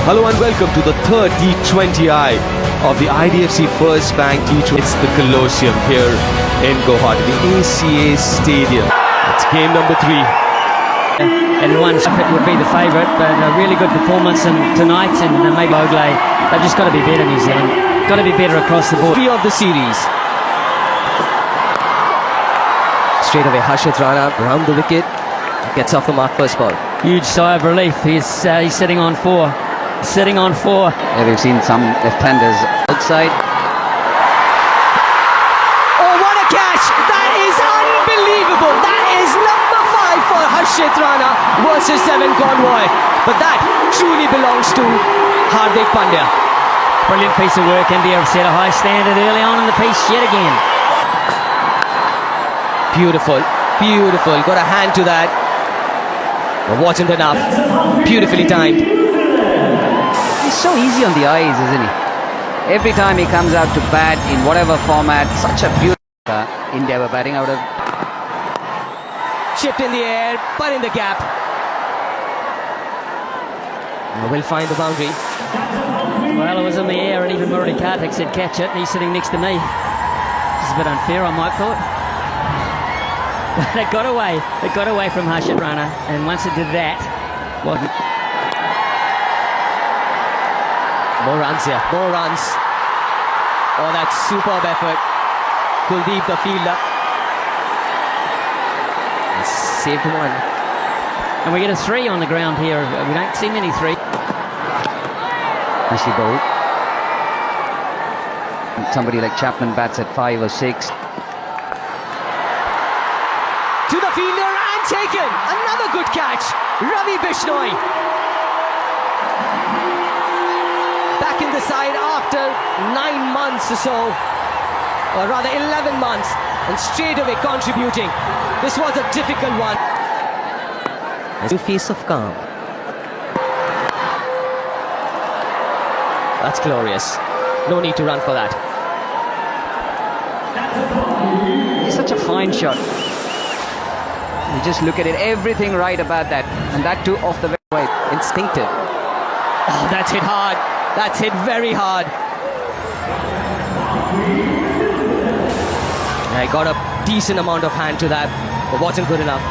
Hello and welcome to the third T20I of the IDFC First Bank T20. It's the Colosseum here in Guwahati, the ACA Stadium. It's game number 3. And one would be the favourite, but a really good performance tonight, and maybe Ogley. They've just got to be better, New Zealand. Got to be better across the board. 3 of the series. Straight away, Harshit Rana round the wicket, gets off the mark first ball. Huge sigh of relief. He's sitting on 4. Sitting on 4. Yeah, we've seen some left-handers outside. Oh, what a catch! That is unbelievable! That is number 5 for Harshit Rana versus 7 Convoy. But that truly belongs to Hardik Pandya. Brilliant piece of work. India have set a high standard early on in the piece yet again. Beautiful, beautiful. Got a hand to that. But wasn't enough. Beautifully timed. He's so easy on the eyes, isn't he? Every time he comes out to bat in whatever format, such a beautiful India were batting out of. Chipped in the air, but in the gap. We'll find the boundary. Well, it was in the air, and even Murali Karthik said catch it, and he's sitting next to me. This is a bit unfair, I might thought. But it got away. It got away from Harshit Rana, and once it did that, well, more runs here, more runs. Oh, that's superb effort. Kuldeep, the fielder. Saved one. and we get a 3 on the ground here. We don't see many 3. Nicely bowled. Somebody like Chapman bats at 5 or 6. To the fielder and taken. Another good catch. Ravi Bishnoi. Back in the side after 9 months or so. Or rather 11 months. And straight away contributing. This was a difficult one. A face of calm. That's glorious. No need to run for that. It's such a fine shot. You just look at it, everything right about that. And that too off the Right, instinctive. Oh, that's hit hard. That's hit very hard. I got a decent amount of hand to that, but wasn't good enough.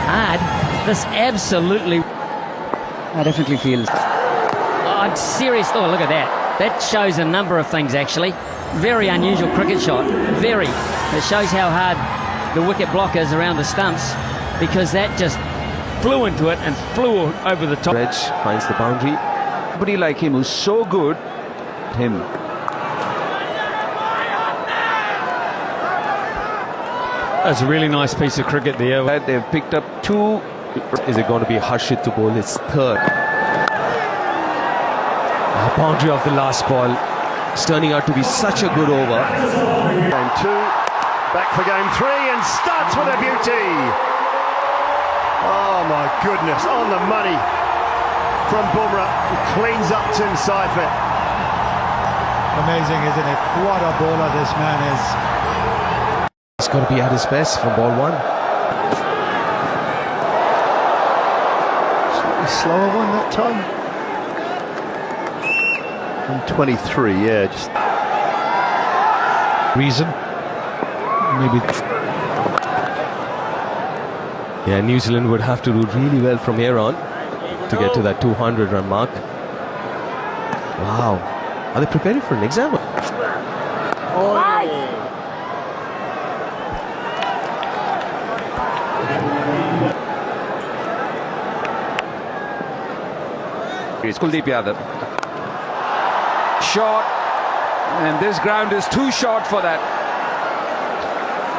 Hard. This absolutely. I definitely feels. Oh, serious. Oh, look at that. That shows a number of things, actually. Very unusual cricket shot. Very. It shows how hard the wicket block is around the stumps, because that just flew into it and flew over the top. Reg finds the boundary. Somebody like him who's so good. Him. That's a really nice piece of cricket there. They've picked up 2. Is it going to be Harshit to bowl his 3rd? A boundary of the last ball. It's turning out to be such a good over. Game 2, back for game 3, and starts with a beauty. Oh my goodness, on the money from Bumrah. Cleans up Tim Seifert. Amazing, isn't it? What a bowler this man is. He's got to be at his best from ball 1. Slightly slower one that time. And 23, yeah, just Reason? Maybe. Yeah, New Zealand would have to do really well from here on to get to that 200-run mark. Wow. Are they preparing for an exam? It's Kuldeep Yadav. Short, and this ground is too short for that.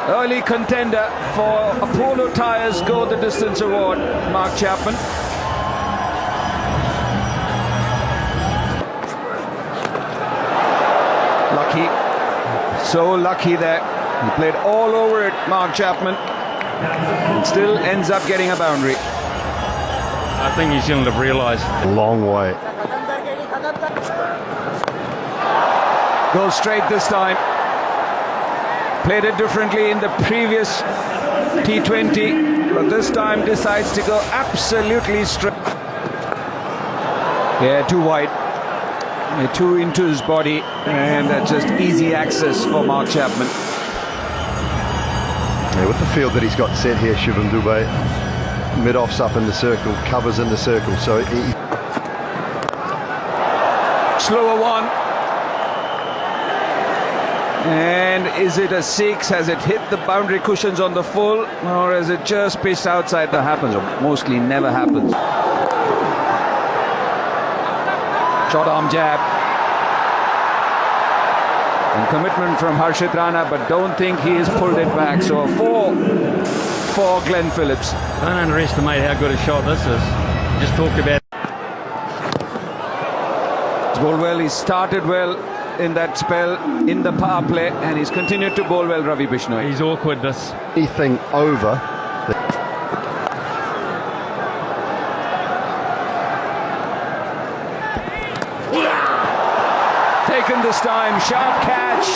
Early contender for Apollo Tyres Go the Distance Award, Mark Chapman. Lucky, so lucky there. He played all over it, Mark Chapman, and still ends up getting a boundary. I think New Zealand have realised. long way. Goes straight this time. Played it differently in the previous T20, but this time decides to go absolutely straight. Yeah, too wide. Too into his body, and that's just easy access for Mark Chapman. Yeah, with the field that he's got set here, Shivam Dube, mid-off's up in the circle, covers in the circle, so Slower one. And is it a 6? Has it hit the boundary cushions on the full, or has it just pitched outside? That happens, or mostly never happens. Short arm jab. And commitment from Harshit Rana, but don't think he has pulled it back. So a 4 for Glenn Phillips. Don't underestimate how good a shot this is. Just talked about. He's bowled well. He started well in that spell in the power play, and he's continued to bowl well, Ravi Bishnoi. He's awkward, this. anything over. Taken this time, sharp catch.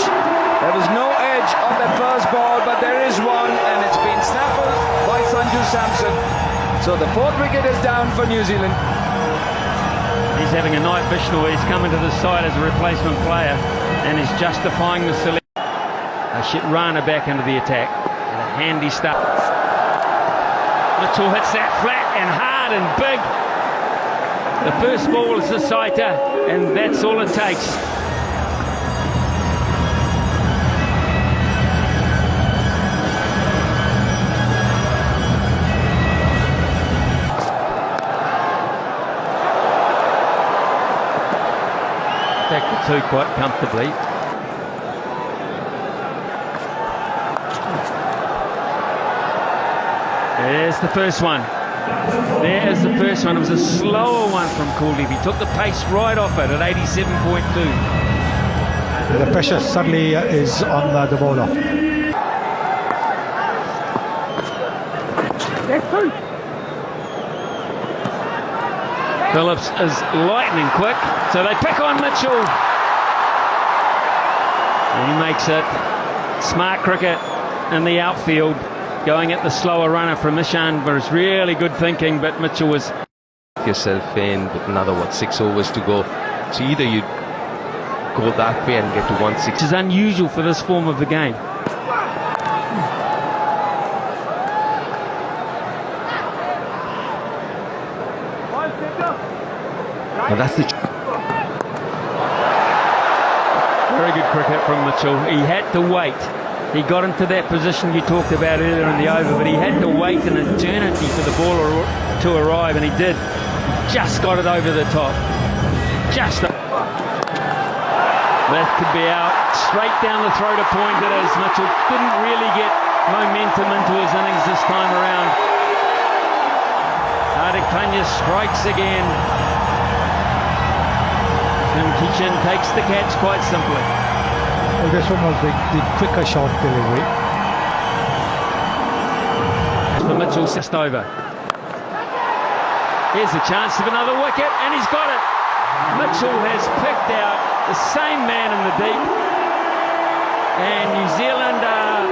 There was no edge on that first ball, but there is one, and it's been snaffled by Sanju Samson. So the 4th wicket is down for New Zealand. He's having a night, Bishnoi. He's coming to the side as a replacement player and is justifying the selection. Rana back into the attack. And a handy start. Mitchell hits that flat and hard and big. The first ball is the sighter, and that's all it takes. Back to 2 quite comfortably. There's the first one. There's the first one. It was a slower one from Kuldeep. He took the pace right off it at 87.2. The pressure suddenly is on the bowler. Phillips is lightning quick, so they pick on Mitchell. And he makes it. Smart cricket in the outfield, going at the slower runner from Ishan, but it's really good thinking, but Mitchell was... Yourself in with another, 6 overs to go. So either you go that way and get to 160. Which is unusual for this form of the game. And that's the... Very good cricket from Mitchell. He had to wait. He got into that position you talked about earlier in the over, but he had to wait an eternity for the ball to arrive, and he did. Just got it over the top. Just... That could be out. Straight down the throat of point it is. Mitchell didn't really get momentum into his innings this time around. Hardik Pandya strikes again. And Kishan takes the catch quite simply. Well, this one was the quicker shot delivery. For Mitchell, just over. Here's a chance of another wicket, and he's got it. Mitchell has picked out the same man in the deep, and New Zealand are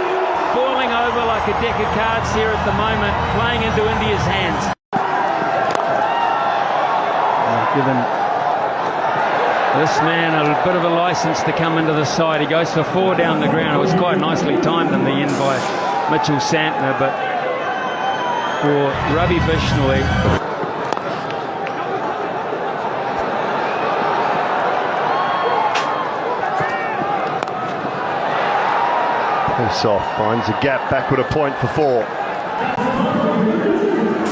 falling over like a deck of cards here at the moment, playing into India's hands. Given this man a bit of a license to come into the side. He goes for 4 down the ground. It was quite nicely timed in the end by Mitchell Santner, but for Ravi Bishnoi, Soft finds a gap backward a point for 4.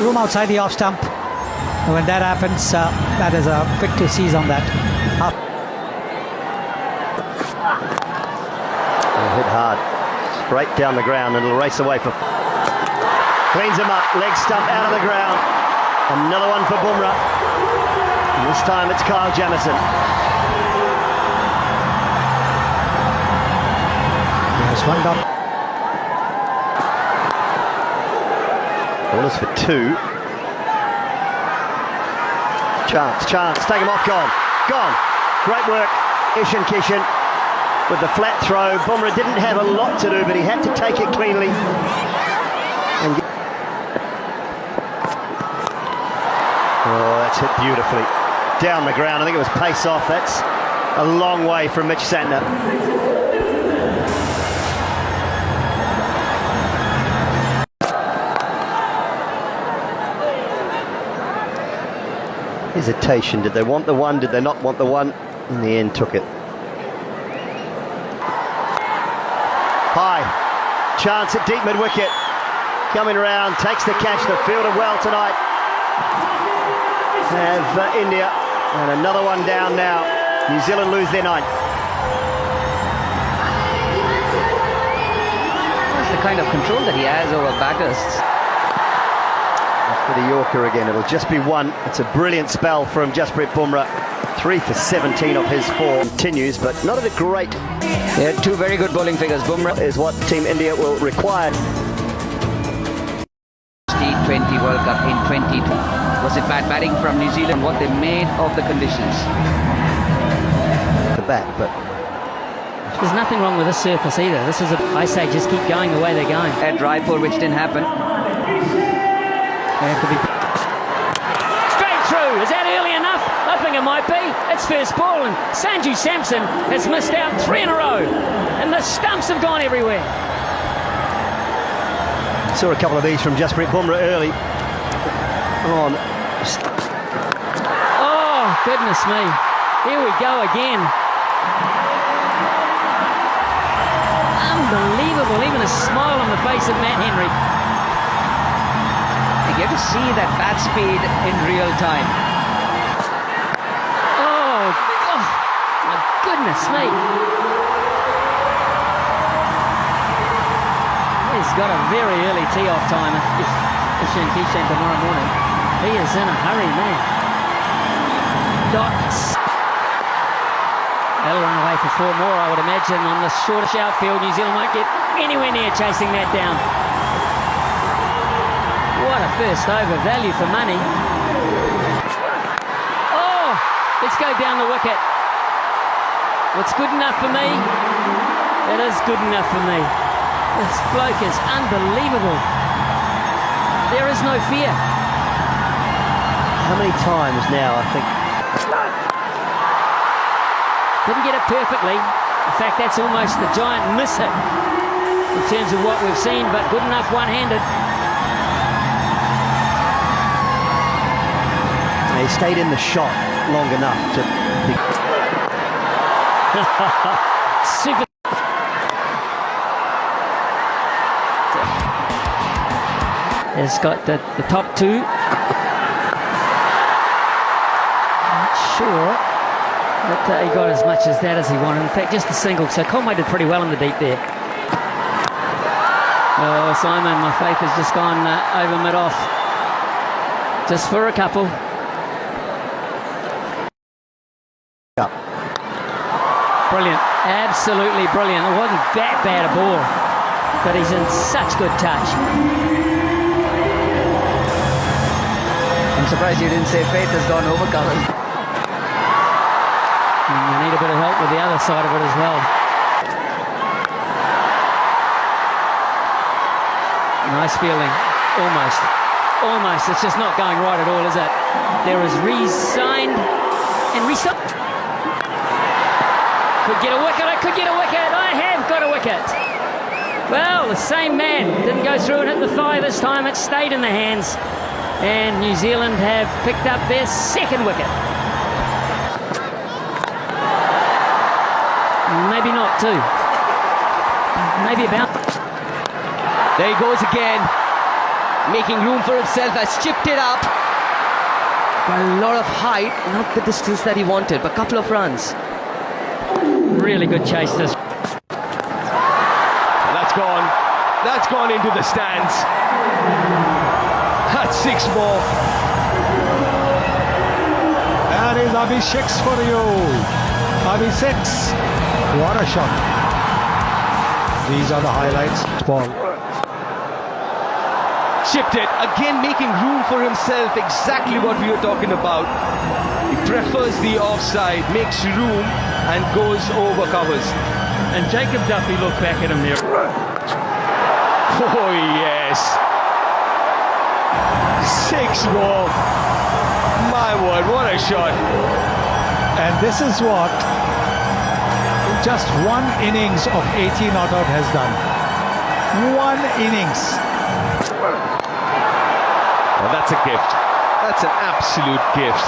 Room outside the off stump. And when that happens, that is a quick to seize on that. Hit hard, straight down the ground, and it'll race away for... Cleans him up, leg stump out of the ground. Another one for Bumrah. And this time it's Kyle Jamieson. Yes, one up. Ballers for 2. Chance, take him off, gone. Great work, Ishan Kishan with the flat throw. Bumrah didn't have a lot to do, but he had to take it cleanly. Oh, that's hit beautifully. down the ground. I think it was pace off. That's a long way from Mitch Santner. Hesitation. Did they want the one? Did they not want the one? In the end, took it. High. Chance at deep mid-wicket. Coming around, takes the catch. The fielder well tonight. Have India. And another one down now. New Zealand lose their ninth. That's the kind of control that he has over batters. For the Yorker again, it'll just be one. It's a brilliant spell from Jasprit Bumrah. 3 for 17 of his 4. Continues, but not at a great. They had two very good bowling figures. Bumrah Is what Team India will require. T20 World Cup in 2020. Was it bad batting from New Zealand? What they made of the conditions? The bat, but There's nothing wrong with this surface either. This is I say just keep going the way they're going. At Raipur, which didn't happen. They have to be straight through. Is that early enough? I think it might be. It's first ball, and Sanju Samson has missed out 3 in a row, and the stumps have gone everywhere. saw a couple of these from Jasprit Bumrah early on. Oh, goodness me. Here we go again. Unbelievable. Even a smile on the face of Matt Henry. You get to see that bat speed in real time. Oh, my goodness me. He's got a very early tee-off time if Kishan tomorrow morning. He is in a hurry, man. Dots. They'll run away for 4 more, I would imagine, on the shortish outfield. New Zealand won't get anywhere near chasing that down. What a first over, value for money. Oh, let's go down the wicket. What's good enough for me? It is good enough for me. This bloke is unbelievable. There is no fear. How many times now, I think? Didn't get it perfectly. In fact, that's almost the giant miss hit in terms of what we've seen, but good enough one-handed. He stayed in the shot long enough to be... Super. He's got the top 2. Not sure that he got as much as that as he wanted. In fact, just the single. So Conway did pretty well in the deep there. Oh, Simon, my faith has just gone over mid-off. Just for a couple. Brilliant, absolutely brilliant. It wasn't that bad a ball, but he's in such good touch. I'm surprised you didn't say faith has gone over covers. And you need a bit of help with the other side of it as well. Nice fielding, almost. Almost, it's just not going right at all, is it? There is re-signed and re-signed. Could get a wicket, I could get a wicket, I have got a wicket. Well, the same man didn't go through and hit the thigh this time, it stayed in the hands. And New Zealand have picked up their 2nd wicket. Maybe not 2. Maybe about. There he goes again, making room for himself, has chipped it up. A lot of height, not the distance that he wanted, but a couple of runs. Really good chase this. That's gone into the stands. That's 6 more. That is Abhishek's for you. Abhishek's. What a shot. These are the highlights. Ball. Chipped it, again making room for himself, exactly what we were talking about. He prefers the offside, makes room and goes over covers. And Jacob Duffy looked back at him there. Oh yes. 6 more. My word, what a shot. And this is what just one innings of 80 not out has done. One innings. Well, that's a gift. That's an absolute gift.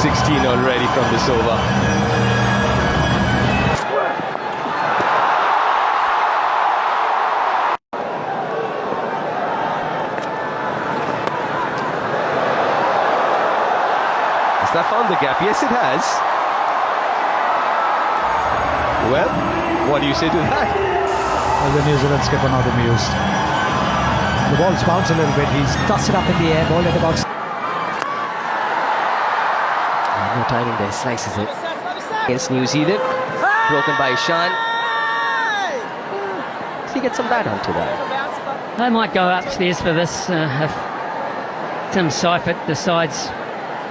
16 already from this over. Has that found the gap? Yes, it has. Well, what do you say to that? Well, the New Zealand skipper not amused. The ball's bounced a little bit. He's Tossed it up in the air, ball at about. No timing there, slices it. Against New Zealand. Broken by Shan. So he gets some bat onto that. They might go upstairs for this if Tim Seifert decides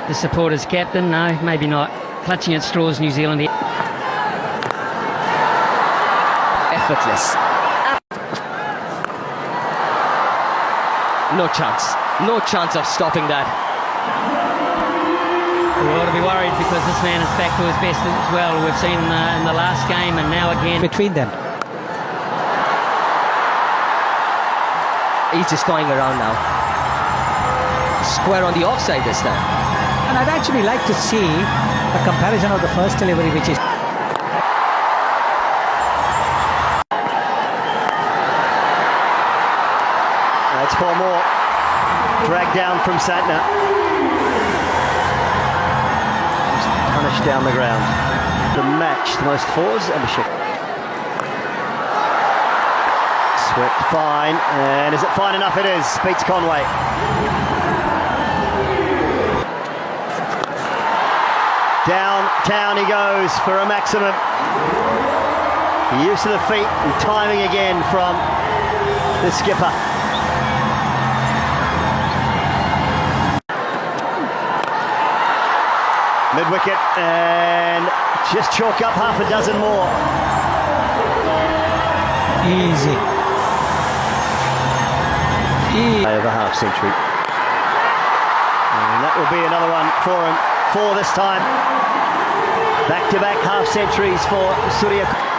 to support his captain. No, maybe not. Clutching at straws, New Zealand. Effortless. No chance. No chance of stopping that. We ought to be worried because this man is back to his best as well. We've seen in the last game and now again. Between them. He's just toying around now. Square on the offside this time. And I'd actually like to see a comparison of the first delivery, which is That's 4 more. Dragged down from Santner. Punished down the ground. The match, the most fours and a shift. Swept fine, and is it fine enough? It is. Beats Conway. Downtown he goes for a maximum. Use of the feet and timing again from the skipper. Mid-wicket and just chalk up half a dozen more. easy. Over half century. And that will be another one for him for this time. Back-to-back half centuries for Surya.